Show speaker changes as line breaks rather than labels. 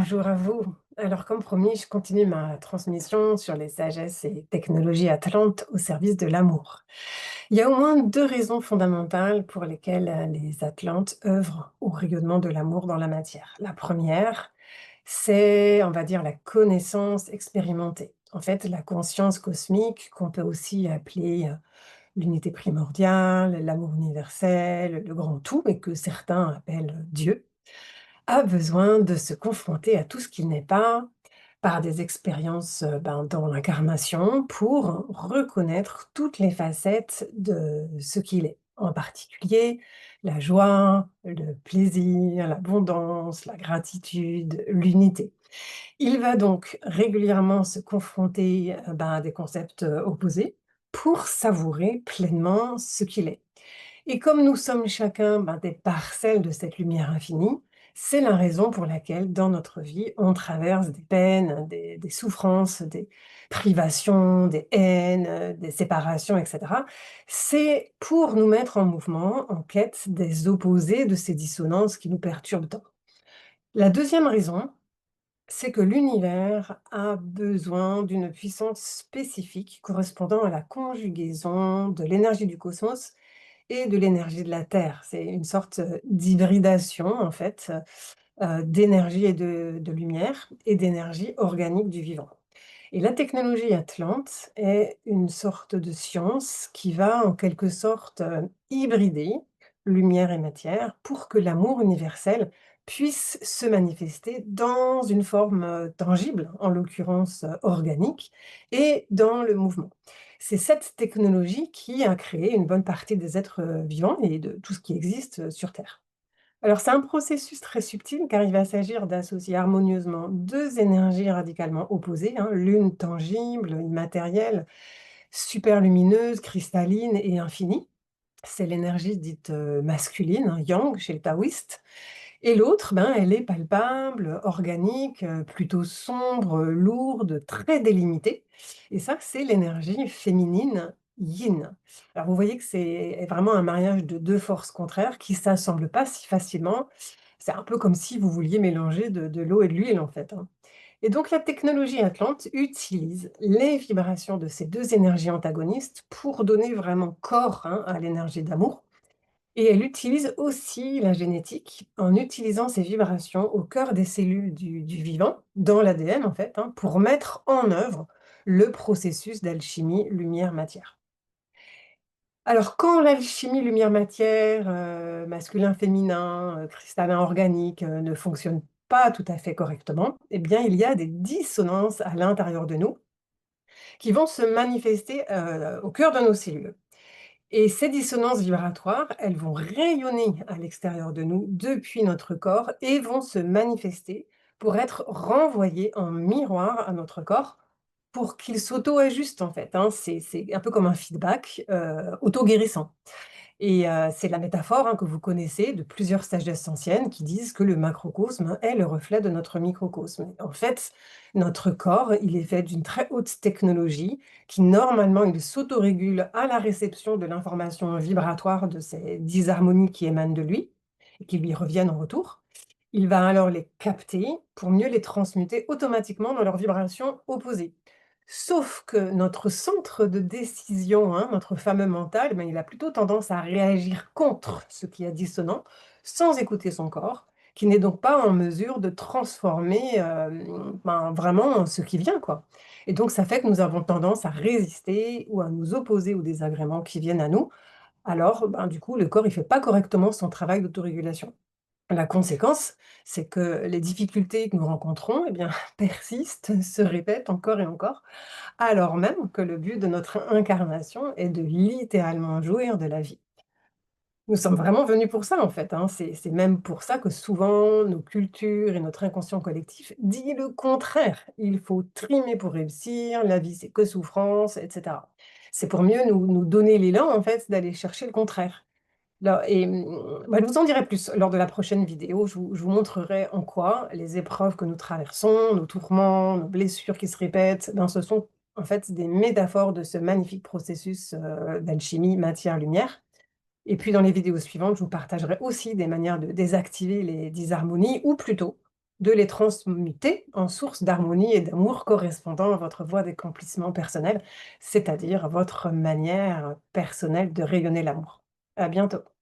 Bonjour à vous. Alors, comme promis, je continue ma transmission sur les sagesses et technologies atlantes au service de l'amour. Il y a au moins deux raisons fondamentales pour lesquelles les Atlantes œuvrent au rayonnement de l'amour dans la matière. La première, c'est, on va dire, la connaissance expérimentée. En fait, la conscience cosmique, qu'on peut aussi appeler l'unité primordiale, l'amour universel, le grand tout, et que certains appellent Dieu a besoin de se confronter à tout ce qu'il n'est pas, par des expériences, dans l'incarnation pour reconnaître toutes les facettes de ce qu'il est. En particulier, la joie, le plaisir, l'abondance, la gratitude, l'unité. Il va donc régulièrement se confronter, à des concepts, opposés pour savourer pleinement ce qu'il est. Et comme nous sommes chacun, des parcelles de cette lumière infinie, c'est la raison pour laquelle dans notre vie, on traverse des peines, des souffrances, des privations, des haines, des séparations, etc. C'est pour nous mettre en mouvement, en quête des opposés de ces dissonances qui nous perturbent tant. La deuxième raison, c'est que l'univers a besoin d'une puissance spécifique correspondant à la conjugaison de l'énergie du cosmos et de l'énergie de la Terre. C'est une sorte, d'hybridation en fait, d'énergie et de lumière et d'énergie organique du vivant. Et la technologie Atlante est une sorte de science qui va en quelque sorte, hybrider lumière et matière pour que l'amour universel puisse se manifester dans une forme, tangible, en l'occurrence, organique et dans le mouvement. C'est cette technologie qui a créé une bonne partie des êtres, vivants et de tout ce qui existe, sur terre. Alors c'est un processus très subtil car il va s'agir d'associer harmonieusement 2 énergies radicalement opposées, hein, l'une tangible, immatérielle, super lumineuse, cristalline et infinie. C'est l'énergie dite, masculine, hein, yang chez le taoïste et l'autre, elle est palpable, organique, plutôt sombre, lourde, très délimitée et ça, c'est l'énergie féminine yin. Alors vous voyez que c'est vraiment un mariage de 2 forces contraires qui s'assemblent pas si facilement. C'est un peu comme si vous vouliez mélanger de l'eau et de l'huile, en fait, hein. Et donc la technologie Atlante utilise les vibrations de ces 2 énergies antagonistes pour donner vraiment corps, hein, à l'énergie d'amour et elle utilise aussi la génétique en utilisant ces vibrations au cœur des cellules du vivant, dans l'ADN en fait, hein, pour mettre en œuvre le processus d'alchimie lumière-matière. Alors quand l'alchimie lumière-matière, masculin-féminin, cristallin-organique, ne fonctionne pas tout à fait correctement, eh bien il y a des dissonances à l'intérieur de nous qui vont se manifester, au cœur de nos cellules. Et ces dissonances vibratoires, elles vont rayonner à l'extérieur de nous depuis notre corps et vont se manifester pour être renvoyées en miroir à notre corps pour qu'il s'auto-ajuste en fait, hein. C'est un peu comme un feedback, auto-guérissant. Et c'est la métaphore, hein, que vous connaissez de plusieurs sagesses anciennes qui disent que le macrocosme est le reflet de notre microcosme. En fait, notre corps, il est fait d'une très haute technologie qui, normalement, il s'autorégule à la réception de l'information vibratoire de ces disharmonies qui émanent de lui et qui lui reviennent en retour. Il va alors les capter pour mieux les transmuter automatiquement dans leurs vibrations opposées. Sauf que notre centre de décision, hein, notre fameux mental, il a plutôt tendance à réagir contre ce qui est dissonant, sans écouter son corps, qui n'est donc pas en mesure de transformer, vraiment ce qui vient, quoi. Et donc ça fait que nous avons tendance à résister ou à nous opposer aux désagréments qui viennent à nous. Alors, du coup, le corps, il fait pas correctement son travail d'autorégulation. La conséquence, c'est que les difficultés que nous rencontrons, persistent, se répètent encore et encore, alors même que le but de notre incarnation est de littéralement jouir de la vie. Nous sommes vraiment venus pour ça en fait, hein. C'est même pour ça que souvent nos cultures et notre inconscient collectif dit le contraire. Il faut trimer pour réussir, la vie c'est que souffrance, et cetera. C'est pour mieux nous donner l'élan en fait d'aller chercher le contraire. Je vous en dirai plus lors de la prochaine vidéo. Je vous montrerai en quoi les épreuves que nous traversons, nos tourments, nos blessures qui se répètent, ce sont en fait des métaphores de ce magnifique processus, d'alchimie matière-lumière. Et puis dans les vidéos suivantes, je vous partagerai aussi des manières de désactiver les disharmonies ou plutôt de les transmuter en source d'harmonie et d'amour correspondant à votre voie d'accomplissement personnel, c'est-à-dire votre manière personnelle de rayonner l'amour. À bientôt.